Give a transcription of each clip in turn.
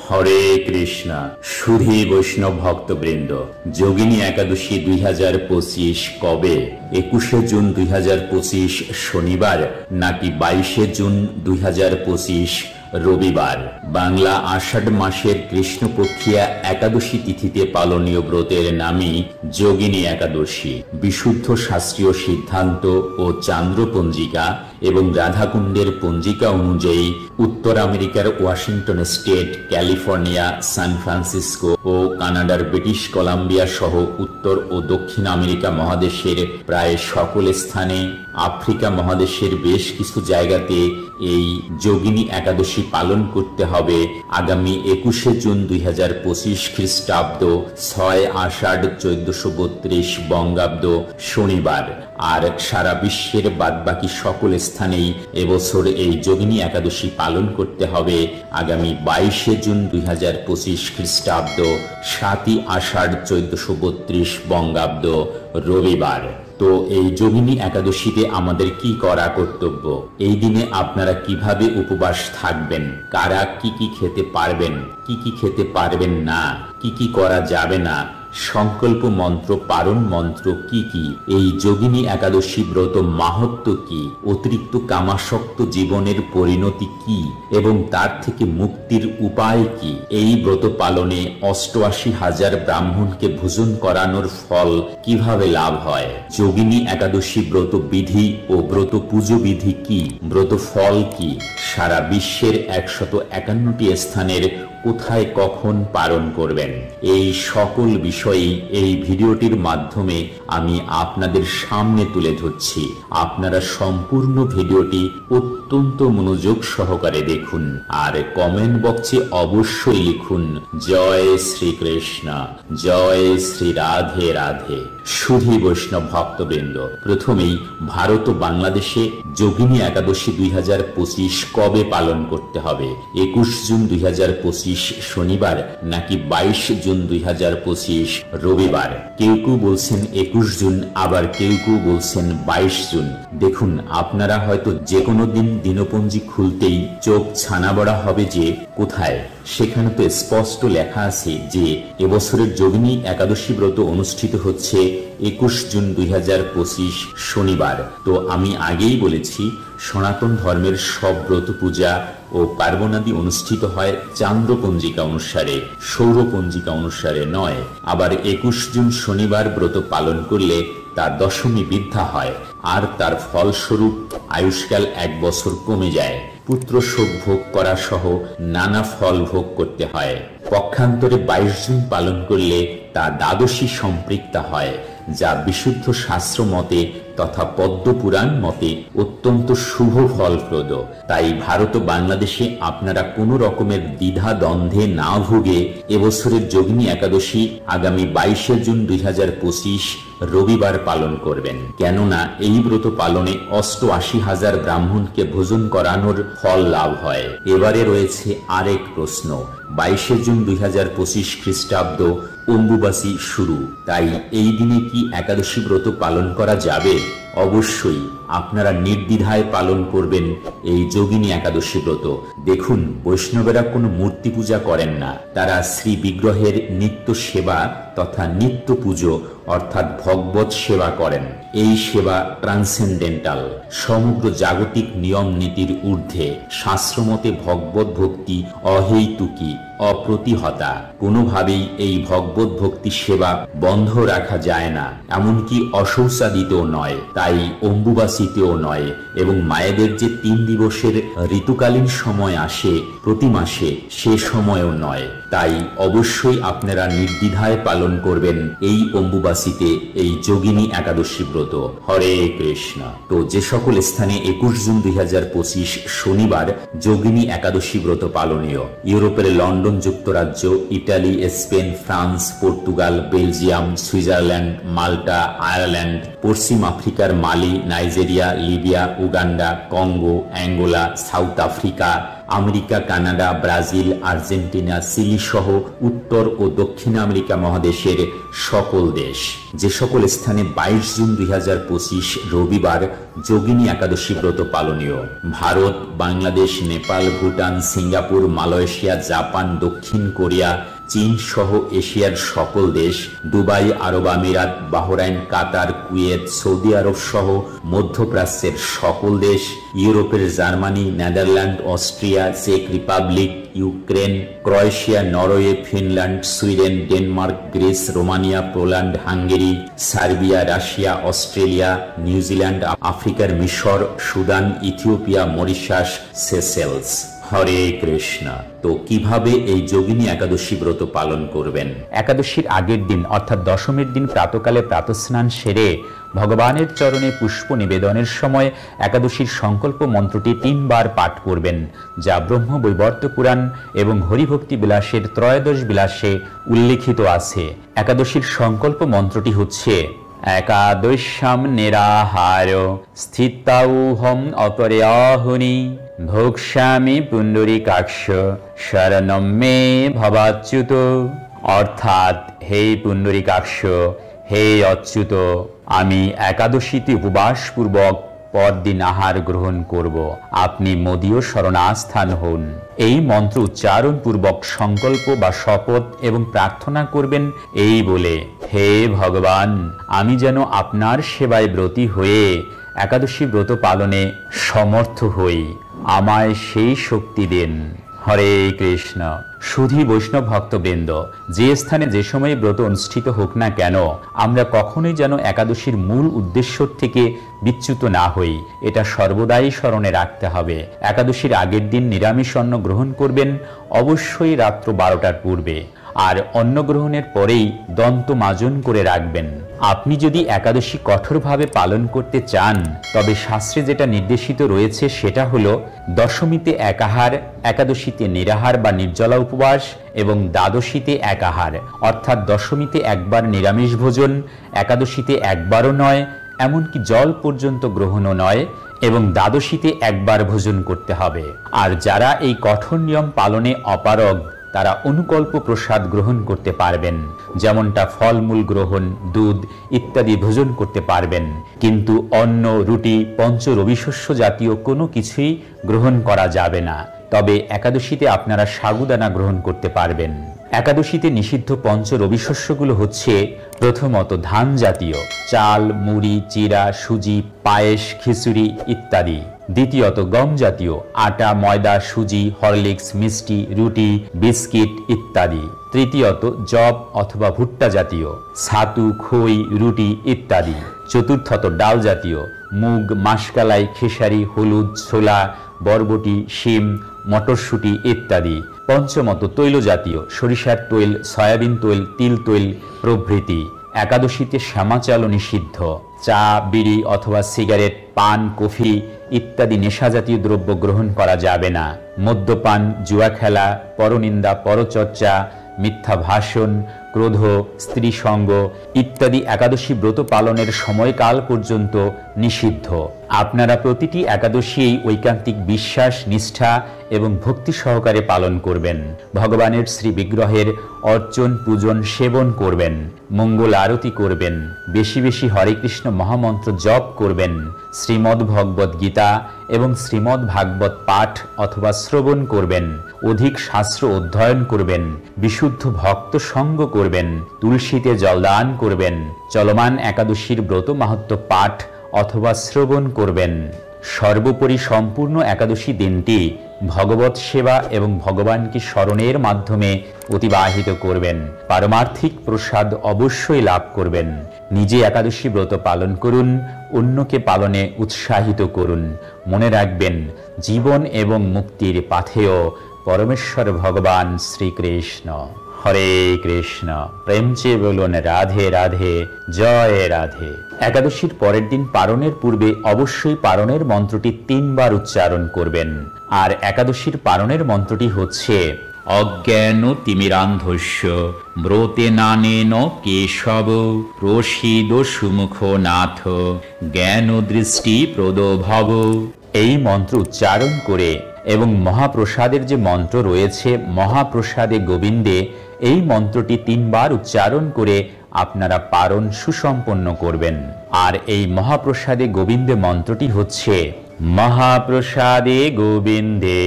হরে কৃষ্ণ। সুধী বৈষ্ণব ভক্তবৃন্দ, যোগিনী একাদশী 2025 কবে? 21 জুন 2025 শনিবার নাকি 22 জুন 2025 রবিবার? বাংলা আষাঢ় মাসের কৃষ্ণপক্ষিয়া একাদশী তিথিতে পালনীয় ব্রতের নামই যোগিনী একাদশী। বিশুদ্ধ শাস্ত্রীয় সিদ্ধান্ত ও চান্দ্র পঞ্জিকা এবং রাধাকুণ্ডের পঞ্জিকা অনুযায়ী উত্তর আমেরিকার Washington State, California, San Francisco ও কানাডার ব্রিটিশ কলাম্বিয়া সহ উত্তর ও দক্ষিণ আমেরিকা মহাদেশের প্রায় সকল স্থানে, আফ্রিকা মহাদেশের বেশ কিছু জায়গাতে এই যোগিনী একাদশী পালন করতে হবে আগামী 21 জুন 2025 খ্রিস্টাব্দ, 6 আষাঢ় 1432 বঙ্গাব্দ শনিবার। আর সারা বিশ্বের বাদবাকি সকল স্থানেই এবছর এই যোগিনী একাদশী পালন করতে হবে আগামী 22 জুন 2025 খ্রিস্টাব্দ, 7 আষাঢ় 1432 বঙ্গাব্দ রবিবার। তো এই যোগিনী একাদশীতে আমাদের কি করা কর্তব্য? এই দিনে আপনারা কিভাবে উপবাস থাকবেন? কারা কি কি খেতে পারবেন, কি কি খেতে পারবেন না, কি কি করা যাবে না, সংকল্প মন্ত্র, পারণ মন্ত্র কি কি, এই যোগিনী একাদশী ব্রত মাহাত্ম্য কি, অতিরিক্ত কামাসক্ত জীবনের পরিণতি কি এবং তার থেকে মুক্তির উপায় কি, এই ব্রত পালনে 88,000 ব্রাহ্মণকে ভোজন করানোর ফল কিভাবে লাভ হয়, যোগিনী একাদশী ব্রত বিধি ও ব্রত পুজো বিধি কি, ব্রত ফল কি, সারা বিশ্বের 151টি স্থানের কোথায় কখন পালন করবেন, এই সকল বিষয়েই এই ভিডিওটির মাধ্যমে আমি আপনাদের সামনে তুলে ধরছি। আপনারা সম্পূর্ণ ভিডিওটি অত্যন্ত মনোযোগ সহকারে দেখুন আর কমেন্ট বক্সে অবশ্যই লিখুন জয় শ্রীকৃষ্ণ, জয় শ্রী রাধে রাধে। সুধী বৈষ্ণব ভক্তবৃন্দ, প্রথমেই ভারত ও বাংলাদেশে যোগিনী একাদশী 2025 কবে পালন করতে হবে? 21 জুন 2025 শনিবার নাকি 22 জুন 2025 রবিবার? কেউ কেউ বলছেন 21 জুন, আবার কেউ কেউ বলছেন 22 জুন। দেখুন, আপনারা হয়তো যে কোনো দিন দিনপঞ্জি খুলতেই চোখ ছানা বড়া হবে যে কোথায়, সেখানে তো স্পষ্ট লেখা আছে যে এবছরের যোগিনী একাদশী ব্রত অনুষ্ঠিত হচ্ছে 21 জুন 2025 শনিবার। তো আমি আগেই বলেছি, সনাতন ধর্মের সব ব্রত পূজা ও পার্বণাদি অনুষ্ঠিত হয় চান্দ্র পঞ্জিকা অনুসারে, সৌর পঞ্জিকা অনুসারে নয়। আবার 21 জুন শনিবার ব্রত পালন করলে তার দশমী বৃদ্ধা হয় আর তার ফলস্বরূপ আয়ুষ্কাল 1 বছর কমে যায়। পুত্র শোক ভোগ করা সহ নানা ফল ভোগ করতে হয়। পক্ষান্তরে 22 জুন পালন করলে তা দ্বাদশী সম্পৃক্তা হয়, যা বিশুদ্ধ শাস্ত্র মতে তথা পদ্মপুরাণ মতে অত্যন্ত শুভ ফলপ্রদ। তাই ভারত ও বাংলাদেশে আপনারা কোনো রকমের দ্বিধা দ্বন্দ্বে না ভুগে এবছরের যোগিনী একাদশী আগামী 22 জুন 2025 রবিবার পালন করবেন। কেননা এই ব্রত পালনে 88,000 ব্রাহ্মণকে ভোজন করানোর ফল লাভ হয়। এবারে রয়েছে আরেক প্রশ্ন, 22 জুন 2025 খ্রিস্টাব্দ অম্বুবাসী শুরু, তাই এই দিনে কি একাদশী ব্রত পালন করা যাবে? অবশ্যই আপনারা নির্দ্বিধায় পালন করবেন এই যোগিনী একাদশী ব্রত। দেখুন, বৈষ্ণবেরা কোনো মূর্তি পূজা করেন না, তারা শ্রী বিগ্রহের নিত্য সেবা তথা নিত্য পুজো অর্থাৎ ভগবত সেবা করেন। এই সেবা ট্রান্সেন্ডেন্টাল, সমগ্র জাগতিক নিয়ম নীতির ঊর্ধ্বে। শাস্ত্রমতে ভগবত ভক্তি অহেতুকী, অপ্রতিহতা। কোনোভাবেই এই ভগবত ভক্তি সেবা বন্ধ রাখা যায় না, এমনকি অশৌচাদিতেও নয়, তাই অম্বুবাসীতেও নয়। এবং মায়েদের যে 3 দিবসের ঋতুকালীন সময় আসে প্রতি মাসে, সে সময়ও নয়। তাই অবশ্যই আপনারা নির্দ্বিধায় পালন করবেন এই অম্বুবাসীতে এই যোগিনী একাদশী ব্রত। হরে কৃষ্ণ। তো যে সকল স্থানে 21 জুন 2025 শনিবার যোগিনী একাদশী ব্রত পালনীয়, ইউরোপের লন্ডন যুক্তরাজ্য, Italy, Spain, France, Portugal, Belgium, Switzerland, Malta, Ireland, পশ্চিম আফ্রিকার Mali, Nigeria, Libya, Uganda, Congo, Angola, South Africa, America, Canada, Brazil, Argentina, Chile সহ উত্তর ও দক্ষিণ আমেরিকা মহাদেশের সকল দেশ। যে সকল স্থানে 22 জুন 2025 রবিবার যোগিনী একাদশী ব্রত পালনীয়: Bharat, Bangladesh, Nepal, Bhutan, Singapore, Malaysia, Japan, দক্ষিণ কোরিয়া, চীন সহ এশিয়ার সকল দেশ, দুবাই, আরব আমিরাত, বাহরাইন, কাতার, কুয়েত, সৌদি আরব সহ মধ্যপ্রাচ্যের সকল দেশ, ইউরোপের জার্মানি, নেদারল্যান্ড, অস্ট্রিয়া, চেক Republic, Ukraine, Croatia, Norway, Finland, Sweden, Denmark, Greece, Romania, Poland, Hungary, Serbia, Russia, Australia, New Zealand, আফ্রিকার মিশর, Sudan, Ethiopia, Mauritius, Seychelles. Hare Krishna. তো কিভাবে এই যোগিনী একাদশী ব্রত পালন করবেন? একাদশীর আগের দিন অর্থাৎ দশমীর দিন প্রাতকালে প্রাতঃস্নান সেরে ভগবানের চরণে পুষ্প নিবেদনের সময় একাদশীর সংকল্প মন্ত্রটি 3 বার পাঠ করবেন, যা ব্রহ্মবৈবর্ত পুরাণ এবং হরিভক্তি বিলাসের ত্রয়োদশ বিলাসে উল্লেখিত আছে। একাদশীর সংকল্প মন্ত্রটি হচ্ছে: একাদশ্যাম নিরাহার স্থিতাউহম অপরেয়াহুনি ভোক্ষ্যামি পুণ্ডরীকাক্ষ শরণম মে ভবাচ্যুত। অর্থাৎ, হে পুণ্ডরীকাক্ষ, হে অচ্যুত, আমি একাদশীতে উপবাসপূর্বক পরদিন আহার গ্রহণ করব, আপনি মদীয় শরণাস্থান হন। এই মন্ত্র উচ্চারণ পূর্বক সংকল্প বা শপথ এবং প্রার্থনা করবেন এই বলে: হে ভগবান, আমি যেন আপনার সেবায় ব্রতী হয়ে একাদশী ব্রত পালনে সমর্থ হই, আমায় সেই শক্তি দেন। হরে কৃষ্ণ। সুধী বৈষ্ণব ভক্তবৃন্দ, যে স্থানে যে সময় ব্রত অনুষ্ঠিত হোক না কেন, আমরা কখনোই যেন একাদশীর মূল উদ্দেশ্য থেকে বিচ্যুত না হই, এটা সর্বদাই স্মরণে রাখতে হবে। একাদশীর আগের দিন নিরামিষ অন্ন গ্রহণ করবেন, অবশ্যই রাত্র 12টার পূর্বে, আর অন্ন গ্রহণের পরেই দন্ত মাজন করে রাখবেন। আপনি যদি একাদশী কঠোরভাবে পালন করতে চান, তবে শাস্ত্রে যেটা নির্দেশিত রয়েছে সেটা হলো দশমীতে একাহার, একাদশীতে নিরাহার বা নির্জলা উপবাস এবং দ্বাদশীতে একাহার, অর্থাৎ দশমীতে একবার নিরামিষ ভোজন, একাদশীতে একবারও নয়, এমনকি জল পর্যন্ত গ্রহণও নয়, এবং দ্বাদশীতে একবার ভোজন করতে হবে। আর যারা এই কঠোর নিয়ম পালনে অপারগ, তারা অনুকল্প প্রসাদ গ্রহণ করতে পারবেন, যেমনটা ফলমূল গ্রহণ, দুধ ইত্যাদি ভোজন করতে পারবেন, কিন্তু অন্ন, রুটি, পঞ্চ রবিশস্য জাতীয় কোনো কিছুই গ্রহণ করা যাবে না। তবে একাদশীতে আপনারা সাগুদানা গ্রহণ করতে পারবেন। একাদশীতে নিষিদ্ধ পঞ্চ রবিশস্যগুলো হচ্ছে: প্রথমত ধান জাতীয়, চাল, মুড়ি, চিরা, সুজি, পায়েস, খিচুড়ি ইত্যাদি। দ্বিতীয়ত গম জাতীয়, আটা, ময়দা, সুজি, হরলিক্স, মিষ্টি, রুটি, বিস্কিট ইত্যাদি। তৃতীয়ত জব অথবা ভুট্টা জাতীয়, ছাতু, খই, রুটি ইত্যাদি। চতুর্থত ডাল জাতীয়, মুগ, মাসকালাই, খেসারি, হলুদ, ছোলা, বরবটি, শিম, মটরশুঁটি ইত্যাদি। পঞ্চমত তৈল জাতীয়, সরিষার তৈল, সয়াবিন তৈল, তিল তৈল প্রভৃতি। একাদশীতে শ্যামা চালও নিষিদ্ধ। চা, বিড়ি অথবা সিগারেট, পান, কফি ইত্যাদি নেশা জাতীয় দ্রব্য গ্রহণ করা যাবে না। মদ্যপান, জুয়া খেলা, পরনিন্দা, পরচর্চা, মিথ্যা ভাষণ, ক্রোধ, স্ত্রী সঙ্গ ইত্যাদি একাদশী ব্রত পালনের সময়কাল পর্যন্ত নিষিদ্ধ। আপনারা প্রতিটি একাদশী এই ঐকান্তিক বিশ্বাস, নিষ্ঠা এবং ভক্তি সহকারে পালন করবেন। ভগবানের শ্রী বিগ্রহের অর্চন, পূজন, সেবন করবেন, মঙ্গল আরতি করবেন, বেশি বেশি হরে কৃষ্ণ মহামন্ত্র জপ করবেন, শ্রীমদ্ ভগবদ গীতা এবং শ্রীমদ্ ভাগবত পাঠ অথবা শ্রবণ করবেন, অধিক শাস্ত্র অধ্যয়ন করবেন, বিশুদ্ধ ভক্ত সঙ্গ করবেন, তুলসীতে জলদান করবেন, চলমান একাদশীর ব্রত মাহাত্ম্য পাঠ অথবা শ্রবণ করবেন। সর্বোপরি সম্পূর্ণ একাদশী দিনটি ভগবত সেবা এবং ভগবানকে স্মরণের মাধ্যমে অতিবাহিত করবেন। পারমার্থিক প্রসাদ অবশ্যই লাভ করবেন। নিজে একাদশী ব্রত পালন করুন, অন্যকে পালনে উৎসাহিত করুন। মনে রাখবেন, জীবন এবং মুক্তির পাথেয় পরমেশ্বর ভগবান শ্রীকৃষ্ণ। হরে কৃষ্ণ। প্রেম চেয়ে বলুন রাধে রাধে, জয় রাধে। একাদশীর পরের দিন পারণের পূর্বে অবশ্যই পারণের মন্ত্রটি 3 বার উচ্চারণ করবেন। আর একাদশীর পারণের মন্ত্রটি হচ্ছে: অজ্ঞান তিমিরান্ধস্য ব্রতে নানেন কেশব প্রসীদ সুমুখ নাথ জ্ঞান দৃষ্টি প্রদ ভব। এই মন্ত্র উচ্চারণ করে এবং মহাপ্রসাদের যে মন্ত্র রয়েছে মহাপ্রসাদে গোবিন্দে, এই মন্ত্রটি 3 বার উচ্চারণ করে আপনারা পারণ সুসম্পন্ন করবেন। আর এই মহাপ্রসাদে গোবিন্দে মন্ত্রটি হচ্ছে মহাপ্রসাদে গোবিন্দে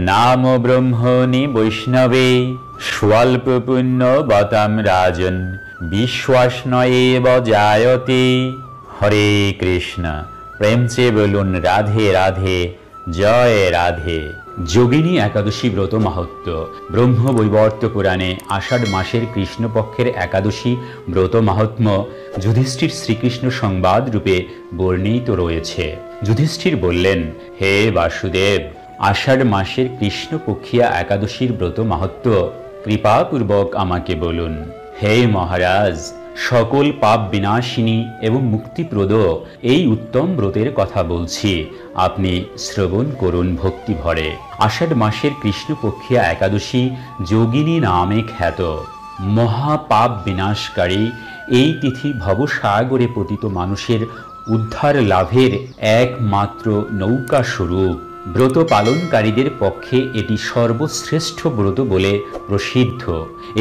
নাম ব্রহ্মণি বৈষ্ণবে স্বল্প পুণ্য বতাম রাজন বিশ্বাস নয়েব জায়তে। হরে কৃষ্ণ। প্রেম চেয়ে বলুন রাধে রাধে, জয় রাধে। যোগিনী একাদশী ব্রত মাহাত্ম্য। ব্রহ্মবৈবর্ত পুরাণে আষাঢ় মাসের কৃষ্ণপক্ষের একাদশী ব্রত মাহাত্ম্য যুধিষ্ঠির শ্রীকৃষ্ণ সংবাদ রূপে বর্ণিত রয়েছে। যুধিষ্ঠির বললেন, হে বাসুদেব, আষাঢ় মাসের কৃষ্ণপক্ষিয়া একাদশীর ব্রত মাহাত্ম্য কৃপাপূর্বক আমাকে বলুন। হে মহারাজ, সকল পাপ বিনাশিনী এবং মুক্তিপ্রদ এই উত্তম ব্রতের কথা বলছি, আপনি শ্রবণ করুন ভক্তি ভরে। আষাঢ় মাসের কৃষ্ণপক্ষিয়া একাদশী যোগিনী নামে খ্যাত। মহাপাপ বিনাশকারী এই তিথি ভবসাগরে পতিত মানুষের উদ্ধার লাভের একমাত্র নৌকা স্বরূপ। ব্রত পালনকারীদের পক্ষে এটি সর্বশ্রেষ্ঠ ব্রত বলে প্রসিদ্ধ।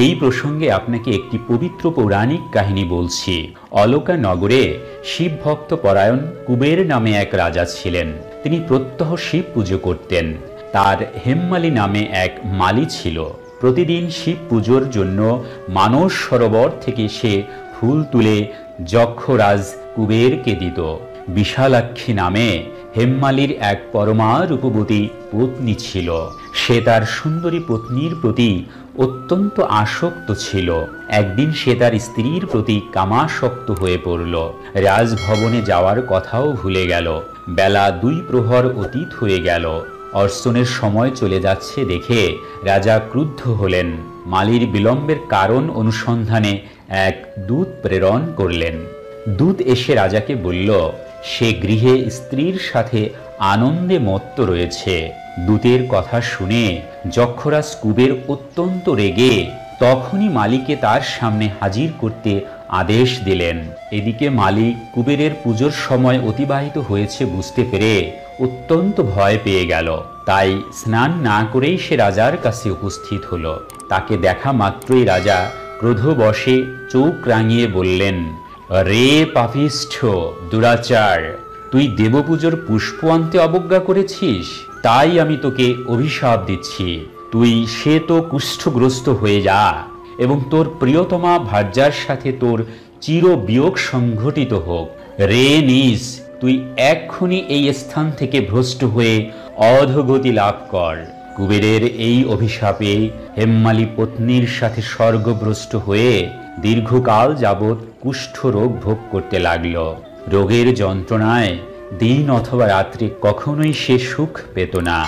এই প্রসঙ্গে আপনাকে একটি পবিত্র পৌরাণিক কাহিনী বলছি। অলকা নগরে শিব ভক্ত পরায়ণ কুবের নামে এক রাজা ছিলেন। তিনি প্রত্যহ শিব পুজো করতেন। তার হেমমালী নামে এক মালী ছিল। প্রতিদিন শিব পুজোর জন্য মানস সরোবর থেকে সে ফুল তুলে যক্ষরাজ কুবেরকে দিত। বিশালাক্ষী নামে হেমমালীর এক পরমা রূপবতী পত্নী ছিল। সে তার সুন্দরী পত্নীর প্রতি অত্যন্ত আসক্ত ছিল। একদিন সে তার স্ত্রীর প্রতি কামাসক্ত হয়ে পড়ল। রাজভবনে যাওয়ার কথাও ভুলে গেল। বেলা 2 প্রহর অতীত হয়ে গেল। অর্চনের সময় চলে যাচ্ছে দেখে রাজা ক্রুদ্ধ হলেন। মালীর বিলম্বের কারণ অনুসন্ধানে এক দূত প্রেরণ করলেন। দূত এসে রাজাকে বলল, সে গৃহে স্ত্রীর সাথে আনন্দে মত্ত রয়েছে। দূতের কথা শুনে যক্ষরাজ কুবের অত্যন্ত রেগে তখনই মালীকে তার সামনে হাজির করতে আদেশ দিলেন। এদিকে মালী কুবেরের পুজোর সময় অতিবাহিত হয়েছে বুঝতে পেরে অত্যন্ত ভয় পেয়ে গেল। তাই স্নান না করেই সে রাজার কাছে উপস্থিত হলো। তাকে দেখা মাত্রই রাজা ক্রোধবশে চোখ রাঙিয়ে বললেন, রে পাপিষ্ঠ দুরাচার, তুই দেবপুজোর পুষ্প আনতে অবজ্ঞা করেছিস, তাই আমি তোকে অভিশাপ দিচ্ছি। তুই সে তো কুষ্ঠগ্রস্ত হয়ে যা এবং তোর প্রিয়তমা ভার্যার সাথে তোর চির বিয়োগ সংঘটিত হোক। রে নিজ, তুই এক্ষুনি এই স্থান থেকে ভ্রষ্ট হয়ে অধোগতি লাভ কর। কুবেরের এই অভিশাপে হেমমালী পত্নীর সাথে স্বর্গভ্রষ্ট হয়ে দীর্ঘকাল যাবৎ কুষ্ঠ রোগ ভোগ করতে লাগল। রোগের যন্ত্রণায় দিন অথবা রাত্রি কখনোই সে সুখ পেত না।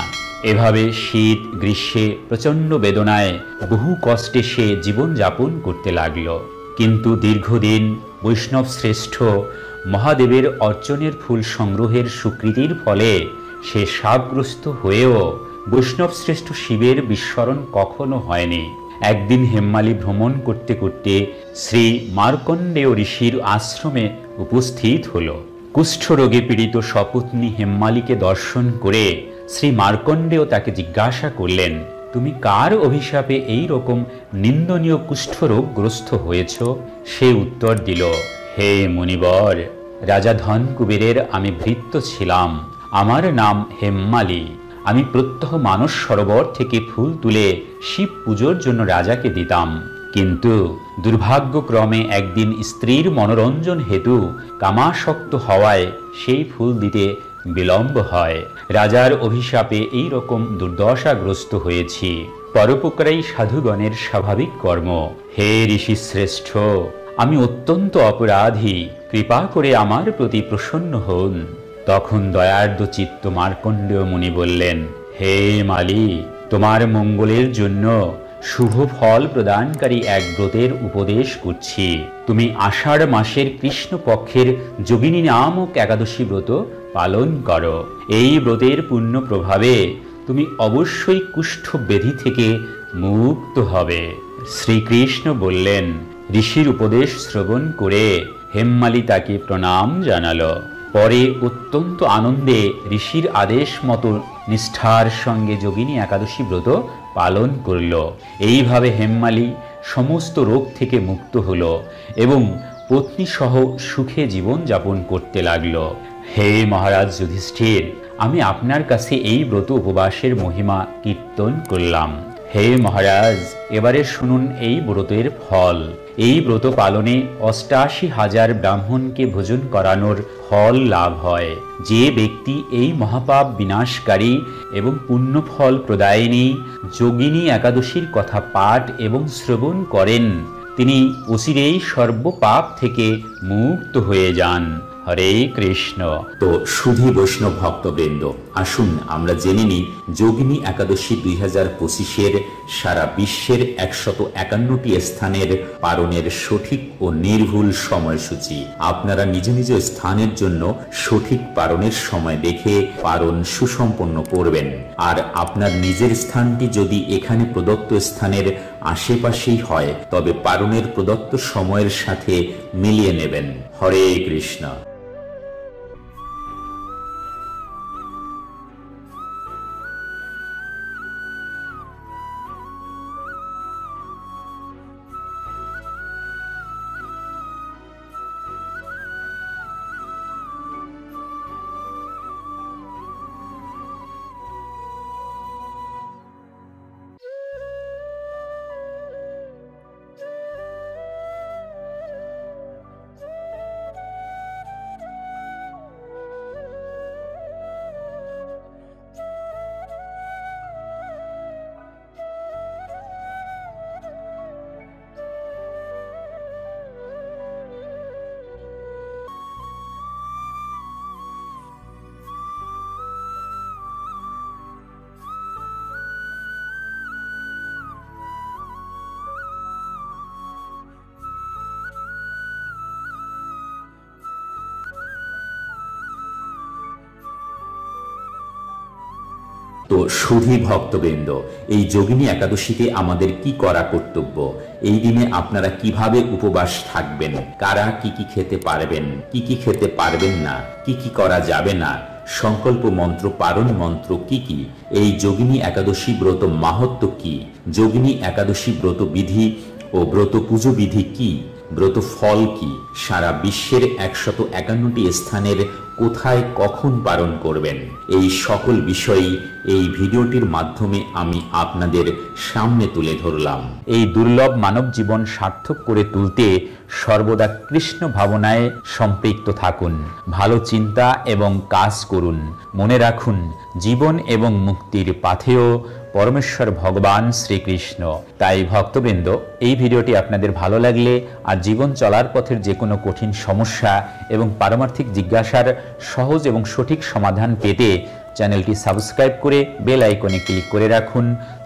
এভাবে শীত গ্রীষ্মে প্রচণ্ড বেদনায় বহু কষ্টে সে জীবনযাপন করতে লাগল। কিন্তু দীর্ঘদিন বৈষ্ণব শ্রেষ্ঠ মহাদেবের অর্চনের ফুল সংগ্রহের স্বীকৃতির ফলে সে শাপগ্রস্ত হয়েও বৈষ্ণব শ্রেষ্ঠ শিবের বিস্মরণ কখনো হয়নি। একদিন হেমমালী ভ্রমণ করতে করতে শ্রী মার্কণ্ডেয় ঋষির আশ্রমে উপস্থিত হল। কুষ্ঠরোগে পীড়িত সপত্নী হেমমালীকে দর্শন করে শ্রী মার্কণ্ডেয় তাকে জিজ্ঞাসা করলেন, তুমি কার অভিশাপে এই রকম নিন্দনীয় কুষ্ঠরোগগ্রস্ত হয়েছ? সে উত্তর দিল, হে মুনিবর, রাজা ধনকুবেরের আমি ভৃত্য ছিলাম। আমার নাম হেমমালী। আমি প্রত্যহ মানস সরোবর থেকে ফুল তুলে শিব পুজোর জন্য রাজাকে দিতাম। কিন্তু দুর্ভাগ্যক্রমে একদিন স্ত্রীর মনোরঞ্জন হেতু কামাসক্ত হওয়ায় সেই ফুল দিতে বিলম্ব হয়। রাজার অভিশাপে এই রকম দুর্দশাগ্রস্ত হয়েছি। পরোপকারী সাধুগণের স্বাভাবিক কর্ম। হে ঋষি শ্রেষ্ঠ, আমি অত্যন্ত অপরাধী, কৃপা করে আমার প্রতি প্রসন্ন হন। তখন দয়ার্দ্র চিত্ত মার্কণ্ডেয় মুনি বললেন, হে মালী, তোমার মঙ্গলের জন্য শুভ ফল প্রদানকারী এক ব্রতের উপদেশ করছি। তুমি আষাঢ় মাসের কৃষ্ণপক্ষের যোগিনী নামক একাদশী ব্রত পালন করো। এই ব্রতের পুণ্য প্রভাবে তুমি অবশ্যই কুষ্ঠ ব্যাধি থেকে মুক্ত হবে। শ্রীকৃষ্ণ বললেন। ঋষির উপদেশ শ্রবণ করে হেমমালী তাকে প্রণাম জানালো পরে অত্যন্ত আনন্দে ঋষির আদেশ মতো নিষ্ঠার সঙ্গে যোগিনী একাদশী ব্রত পালন করল। এইভাবে হেমমালী সমস্ত রোগ থেকে মুক্ত হল এবং পত্নী সহ সুখে জীবন যাপন করতে লাগল। হে মহারাজ যুধিষ্ঠির, আমি আপনার কাছে এই ব্রত উপবাসের মহিমা কীর্তন করলাম। হে মহারাজ, এবারে শুনুন এই ব্রতের ফল। এই ব্রত পালনে ৮৮,০০০ ব্রাহ্মণকে ভোজন করানোর ফল লাভ হয়। যে ব্যক্তি এই মহাপাপ বিনাশকারী এবং পুণ্যফল প্রদায়িনী যোগিনী একাদশীর কথা পাঠ এবং শ্রবণ করেন, তিনি অচিরেই সর্বপাপ থেকে মুক্ত হয়ে যান। হরে কৃষ্ণ। তো সুধী বৈষ্ণব ভক্তবৃন্দ, আসুন আমরা জেনে নিই যোগিনী একাদশী 2025-এর সারা বিশ্বের 151টি স্থানের পারণের সঠিক ও নির্ভুল সময়সূচি। আপনারা নিজ নিজ স্থানের জন্য সঠিক পারণের সময় দেখে পারণ সুসম্পন্ন করবেন। আর আপনার নিজের স্থানটি যদি এখানে প্রদত্ত স্থানের আশেপাশেই হয়, তবে পারণের প্রদত্ত সময়ের সাথে মিলিয়ে নেবেন। হরে কৃষ্ণ। তো সুধী ভক্তবৃন্দ, এই যোগিনী একাদশীতে আমাদের কি করা কর্তব্য? এই দিনে আপনারা কিভাবে উপবাস থাকবেন? কারা কি কি খেতে পারবেন, কি কি খেতে পারবেন না, কি কি করা যাবে না, সংকল্প মন্ত্র, পারণ মন্ত্র কি কি, এই যোগিনী একাদশী ব্রত মাহাত্ম্য কি, যোগিনী একাদশী ব্রত বিধি ও ব্রত পুজো বিধি কি, ব্রত ফল কি, সারা বিশ্বের 151টি স্থানের কোথায় কখন পালন করবেন, এই সকল বিষয়ই এই ভিডিওটির মাধ্যমে আমি আপনাদের সামনে তুলে ধরলাম। এই দুর্লভ মানব জীবন সার্থক করে তুলতে সর্বদা কৃষ্ণ ভাবনায় সম্পৃক্ত থাকুন, ভালো চিন্তা এবং কাজ করুন। মনে রাখুন, জীবন এবং মুক্তির পাথেয় পরমেশ্বর ভগবান শ্রীকৃষ্ণ। তাই ভক্তবৃন্দ, এই ভিডিওটি আপনাদের ভালো লাগলে আর জীবন চলার পথের যে কোনো কঠিন সমস্যা এবং পারমার্থিক জিজ্ঞাসার সহজ এবং সঠিক সমাধান পেতে চ্যানেলটি সাবস্ক্রাইব করে বেল আইকনে ক্লিক করে রাখুন।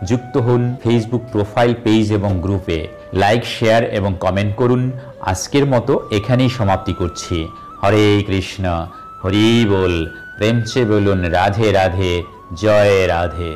যুক্ত হন ফেসবুক প্রোফাইল পেজ এবং গ্রুপে। লাইক, শেয়ার এবং কমেন্ট করুন। আজকের মতো এখানেই সমাপ্তি করছি। হরে কৃষ্ণ, হরি বল। প্রেমচে বলুন রাধে রাধে, জয় রাধে।